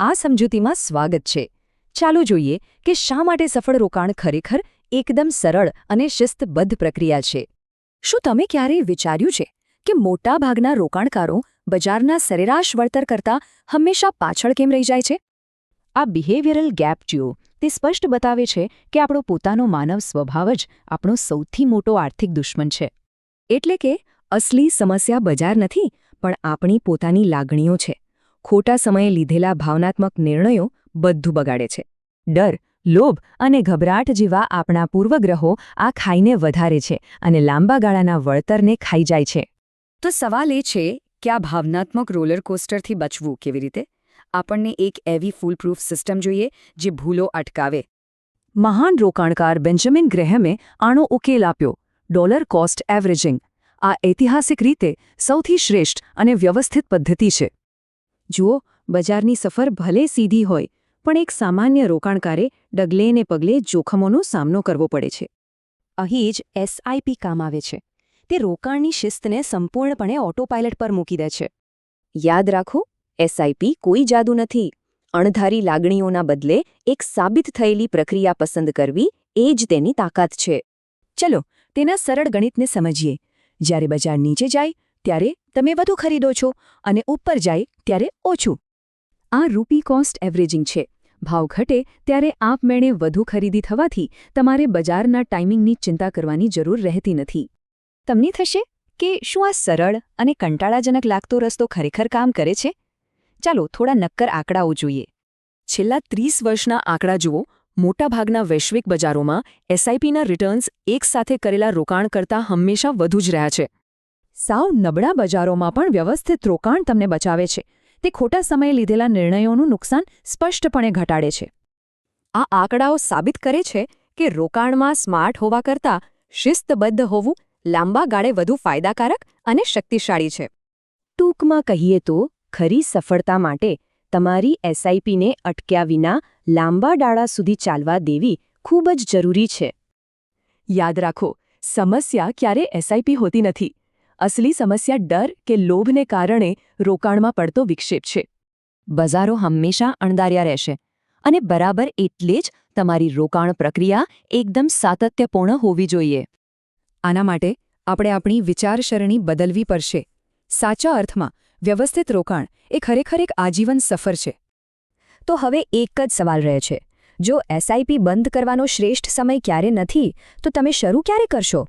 આ સમજૂતીમાં સ્વાગત છે. ચાલો જોઈએ કે શા માટે સફળ રોકાણ ખરેખર એકદમ સરળ અને શિસ્તબદ્ધ પ્રક્રિયા છે. શું તમે ક્યારેય વિચાર્યું છે કે મોટાભાગના રોકાણકારો બજારના સરેરાશ વળતર કરતાં હંમેશા પાછળ કેમ રહી જાય છે? આ બિહેવિયરલ ગેપ જુઓ. તે સ્પષ્ટ બતાવે છે કે આપણો પોતાનો માનવ સ્વભાવ જ આપણો સૌથી મોટો આર્થિક દુશ્મન છે. એટલે કે અસલી સમસ્યા બજાર નથી, પણ આપણી પોતાની લાગણીઓ છે. ખોટા સમયે લીધેલા ભાવનાત્મક નિર્ણયો બધું બગાડે છે. ડર, લોભ અને ગભરાટ જેવા આપણા પૂર્વગ્રહો આ ખાઈને વધારે છે અને લાંબા ગાળાના વળતરને ખાઈ જાય છે. તો સવાલ એ છે કે આ ભાવનાત્મક રોલર કોસ્ટરથી બચવું કેવી રીતે? આપણને એક એવી ફૂલપ્રૂફ સિસ્ટમ જોઈએ જે ભૂલો અટકાવે. મહાન રોકાણકાર બેન્જામિન ગ્રેહેમે આનો ઉકેલ આપ્યો: ડોલર કોસ્ટ એવરેજિંગ. આ ઐતિહાસિક રીતે સૌથી શ્રેષ્ઠ અને વ્યવસ્થિત પદ્ધતિ છે. જુઓ, બજારની સફર ભલે સીધી હોય, પણ એક સામાન્ય રોકાણકારે ડગલેને પગલે જોખમોનો સામનો કરવો પડે છે. અહીં જ એસઆઈપી કામ આવે છે. તે રોકાણની શિસ્તને સંપૂર્ણપણે ઓટોપાયલટ પર મૂકી દે છે. યાદ રાખો, એસઆઈપી કોઈ જાદુ નથી. અણધારી લાગણીઓના બદલે એક સાબિત થયેલી પ્રક્રિયા પસંદ કરવી એ જ તેની તાકાત છે. ચલો, તેના સરળ ગણિતને સમજીએ. જ્યારે બજાર નીચે જાય ત્યારે તમે વધુ ખરીદો છો અને ઉપર જાય ત્યારે ઓછું. આ રૂપી કોસ્ટ એવરેજિંગ છે. ભાવ ઘટે ત્યારે આપમેળે વધુ ખરીદી થવાથી તમારે બજારના ટાઈમિંગની ચિંતા કરવાની જરૂર રહેતી નથી. તમને થશે કે શું આ સરળ અને કંટાળાજનક લાગતો રસ્તો ખરેખર કામ કરે છે? ચાલો થોડા નક્કર આંકડાઓ જોઈએ. છેલ્લા 30 વર્ષના આંકડા જુઓ. મોટાભાગના વૈશ્વિક બજારોમાં એસઆઈપીના રિટર્ન્સ એકસાથે કરેલા રોકાણ કરતાં હંમેશા વધુ જ રહ્યા છે. સાવ નબળા બજારોમાં પણ વ્યવસ્થિત રોકાણ તમને બચાવે છે. તે ખોટા સમયે લીધેલા નિર્ણયોનું નુકસાન સ્પષ્ટપણે ઘટાડે છે. આ આંકડાઓ સાબિત કરે છે કે રોકાણમાં સ્માર્ટ હોવા કરતાં શિસ્તબદ્ધ હોવું લાંબા ગાળે વધુ ફાયદાકારક અને શક્તિશાળી છે. ટૂંકમાં કહીએ તો, ખરી સફળતા માટે તમારી એસઆઈપીને અટક્યા વિના લાંબા ગાળા સુધી ચાલવા દેવી ખૂબ જ જરૂરી છે. યાદ રાખો, સમસ્યા ક્યારે એસઆઈપી હોતી નથી. અસલી સમસ્યા ડર કે લોભને કારણે રોકાણમાં પડતો વિક્ષેપ છે. બજારો હંમેશા અણધાર્યા રહેશે, અને બરાબર એટલે જ તમારી રોકાણ પ્રક્રિયા એકદમ સાતત્યપૂર્ણ હોવી જોઈએ. આના માટે આપણે આપણી વિચારસરણી બદલવી પડશે. સાચા અર્થમાં વ્યવસ્થિત રોકાણ એ ખરેખર એક આજીવન સફર છે. તો હવે એક જ સવાલ રહે છે: જો એસઆઈપી બંધ કરવાનો શ્રેષ્ઠ સમય ક્યારે નથી, તો તમે શરૂ ક્યારે કરશો?